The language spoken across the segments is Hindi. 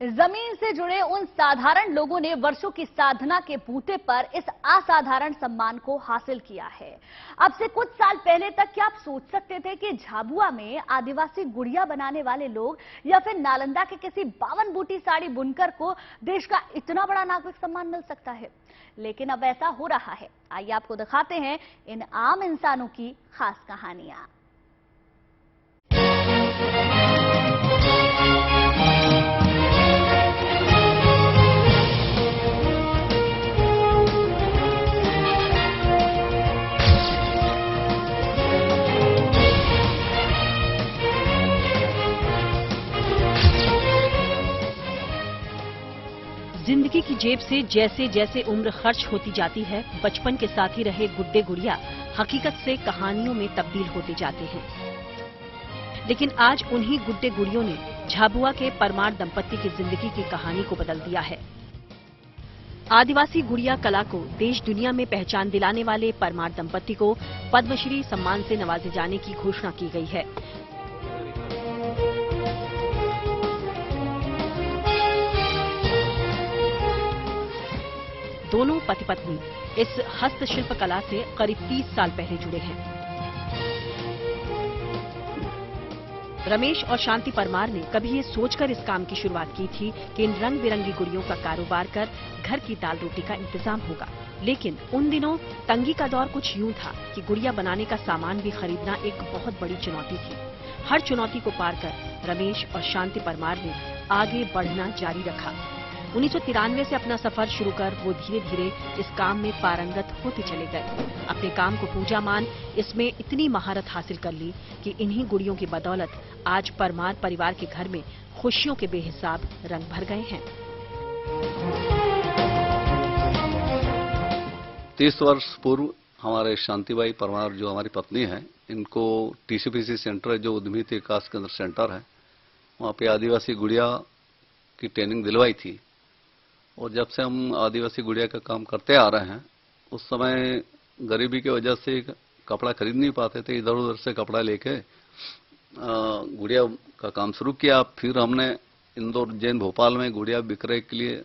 जमीन से जुड़े उन साधारण लोगों ने वर्षों की साधना के बूते पर इस असाधारण सम्मान को हासिल किया है। अब से कुछ साल पहले तक क्या आप सोच सकते थे कि झाबुआ में आदिवासी गुड़िया बनाने वाले लोग या फिर नालंदा के किसी 52 बूटी साड़ी बुनकर को देश का इतना बड़ा नागरिक सम्मान मिल सकता है? लेकिन अब ऐसा हो रहा है। आइए आपको दिखाते हैं इन आम इंसानों की खास कहानियां। जिंदगी की जेब से जैसे जैसे उम्र खर्च होती जाती है, बचपन के साथ ही रहे गुड्डे गुड़िया हकीकत से कहानियों में तब्दील होते जाते हैं। लेकिन आज उन्हीं गुड्डे गुड़ियों ने झाबुआ के परमार दंपत्ति की जिंदगी की कहानी को बदल दिया है। आदिवासी गुड़िया कला को देश दुनिया में पहचान दिलाने वाले परमार दंपत्ति को पद्मश्री सम्मान से नवाजे जाने की घोषणा की गई है। दोनों पति पत्नी इस हस्तशिल्प कला से करीब 30 साल पहले जुड़े हैं। रमेश और शांति परमार ने कभी ये सोचकर इस काम की शुरुआत की थी कि इन रंग बिरंगी गुड़ियों का कारोबार कर घर की दाल रोटी का इंतजाम होगा। लेकिन उन दिनों तंगी का दौर कुछ यूं था कि गुड़िया बनाने का सामान भी खरीदना एक बहुत बड़ी चुनौती थी। हर चुनौती को पार कर रमेश और शांति परमार ने आगे बढ़ना जारी रखा। 1993 से अपना सफर शुरू कर वो धीरे धीरे इस काम में पारंगत होते चले गए। अपने काम को पूजा मान इसमें इतनी महारत हासिल कर ली कि इन्हीं गुड़ियों की बदौलत आज परमार परिवार के घर में खुशियों के बेहिसाब रंग भर गए हैं। 30 वर्ष पूर्व हमारे शांतिबाई परमार जो हमारी पत्नी है, इनको टीसीपीसी सेंटर जो उद्यमिता विकास केंद्र सेंटर है, वहाँ पे आदिवासी गुड़िया की ट्रेनिंग दिलवाई थी। और जब से हम आदिवासी गुड़िया का काम करते आ रहे हैं, उस समय गरीबी की वजह से कपड़ा खरीद नहीं पाते थे। इधर उधर से कपड़ा लेके गुड़िया का काम शुरू किया। फिर हमने इंदौर जैन भोपाल में गुड़िया विक्रय के लिए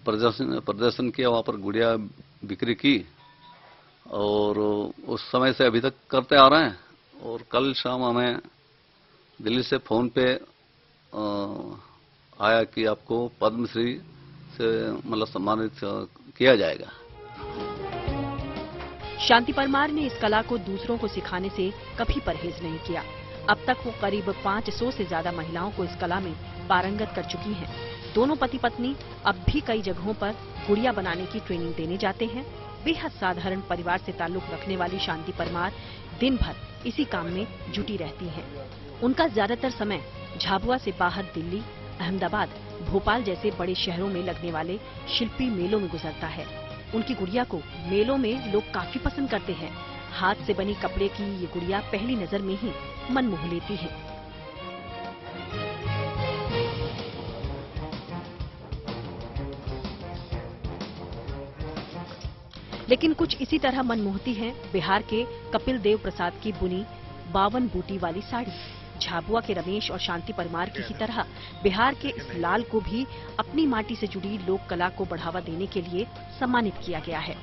प्रदर्शन किया, वहाँ पर गुड़िया बिक्री की और उस समय से अभी तक करते आ रहे हैं। और कल शाम हमें दिल्ली से फोन पे आया कि आपको पद्मश्री से मतलब सम्मानित किया जाएगा। शांति परमार ने इस कला को दूसरों को सिखाने से कभी परहेज नहीं किया। अब तक वो करीब 500 से ज्यादा महिलाओं को इस कला में पारंगत कर चुकी हैं। दोनों पति पत्नी अब भी कई जगहों पर गुड़िया बनाने की ट्रेनिंग देने जाते हैं। बेहद साधारण परिवार से ताल्लुक रखने वाली शांति परमार दिन भर इसी काम में जुटी रहती हैं। उनका ज्यादातर समय झाबुआ से बाहर दिल्ली, अहमदाबाद, भोपाल जैसे बड़े शहरों में लगने वाले शिल्पी मेलों में गुजरता है। उनकी गुड़िया को मेलों में लोग काफी पसंद करते हैं। हाथ से बनी कपड़े की ये गुड़िया पहली नजर में ही मन मोह लेती है। लेकिन कुछ इसी तरह मन मोहती है बिहार के कपिल देव प्रसाद की बुनी 52 बूटी वाली साड़ी। झाबुआ के रमेश और शांति परमार की ही तरह बिहार के इस लाल को भी अपनी माटी से जुड़ी लोक कला को बढ़ावा देने के लिए सम्मानित किया गया है।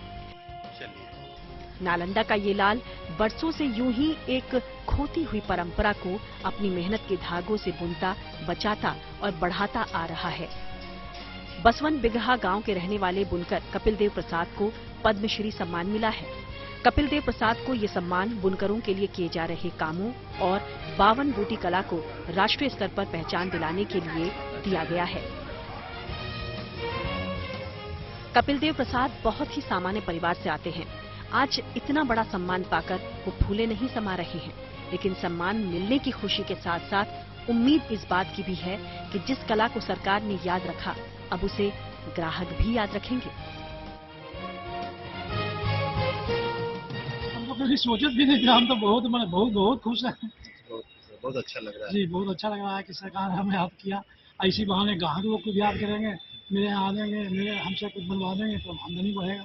नालंदा का ये लाल बरसों से यूं ही एक खोती हुई परंपरा को अपनी मेहनत के धागों से बुनता, बचाता और बढ़ाता आ रहा है। बसवन बिगहा गांव के रहने वाले बुनकर कपिल देव प्रसाद को पद्मश्री सम्मान मिला है। कपिल देव प्रसाद को ये सम्मान बुनकरों के लिए किए जा रहे कामों और 52 बूटी कला को राष्ट्रीय स्तर पर पहचान दिलाने के लिए दिया गया है। कपिल देव प्रसाद बहुत ही सामान्य परिवार से आते हैं। आज इतना बड़ा सम्मान पाकर वो फूले नहीं समा रहे हैं, लेकिन सम्मान मिलने की खुशी के साथ साथ उम्मीद इस बात की भी है कि जिस कला को सरकार ने याद रखा, अब उसे ग्राहक भी याद रखेंगे। कभी सोचत भी नहीं था। हम तो बहुत खुश हैं। बहुत अच्छा लग रहा है जी, बहुत अच्छा लग रहा है कि सरकार हमें याद किया। ऐसी बहाने ग्राहक लोग को याद करेंगे, मेरे यहाँ आ जाएंगे, मेरे हमसे कुछ बनवा देंगे तो आमदनी बढ़ेगा।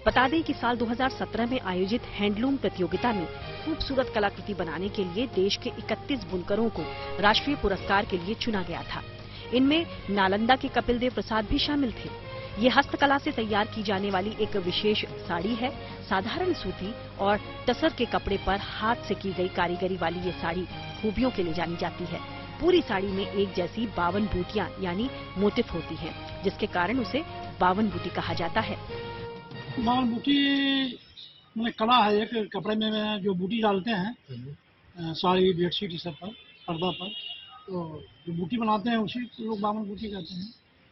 बता दें कि साल 2017 में आयोजित हैंडलूम प्रतियोगिता में खूबसूरत कलाकृति बनाने के लिए देश के 31 बुनकरों को राष्ट्रीय पुरस्कार के लिए चुना गया था। इनमें नालंदा के कपिल देव प्रसाद भी शामिल थे। ये हस्तकला से तैयार की जाने वाली एक विशेष साड़ी है। साधारण सूती और टसर के कपड़े पर हाथ से की गई कारीगरी वाली ये साड़ी खूबियों के लिए जानी जाती है। पूरी साड़ी में एक जैसी 52 बूटियां यानी मोटिफ होती हैं, जिसके कारण उसे 52 बूटी कहा जाता है। बावन बूटी मैंने कला है एक कपड़े में जो बूटी डालते हैं साड़ी बेडशीट सब पर पर्दा पर, तो जो बूटी बनाते हैं उसी को लोग 52 बूटी कहते हैं।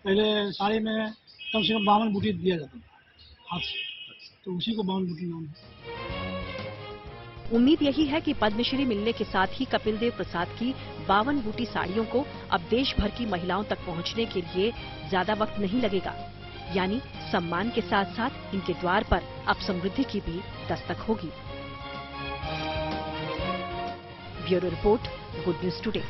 पहले साड़ी में कम से कम 52 बूटी दिया जाता था हाथ से, तो उसी को 52 बूटी नाम है। उम्मीद यही है कि पद्मश्री मिलने के साथ ही कपिल देव प्रसाद की 52 बूटी साड़ियों को अब देश भर की महिलाओं तक पहुंचने के लिए ज्यादा वक्त नहीं लगेगा, यानी सम्मान के साथ साथ इनके द्वार पर अब समृद्धि की भी दस्तक होगी। Bureau report, good news today.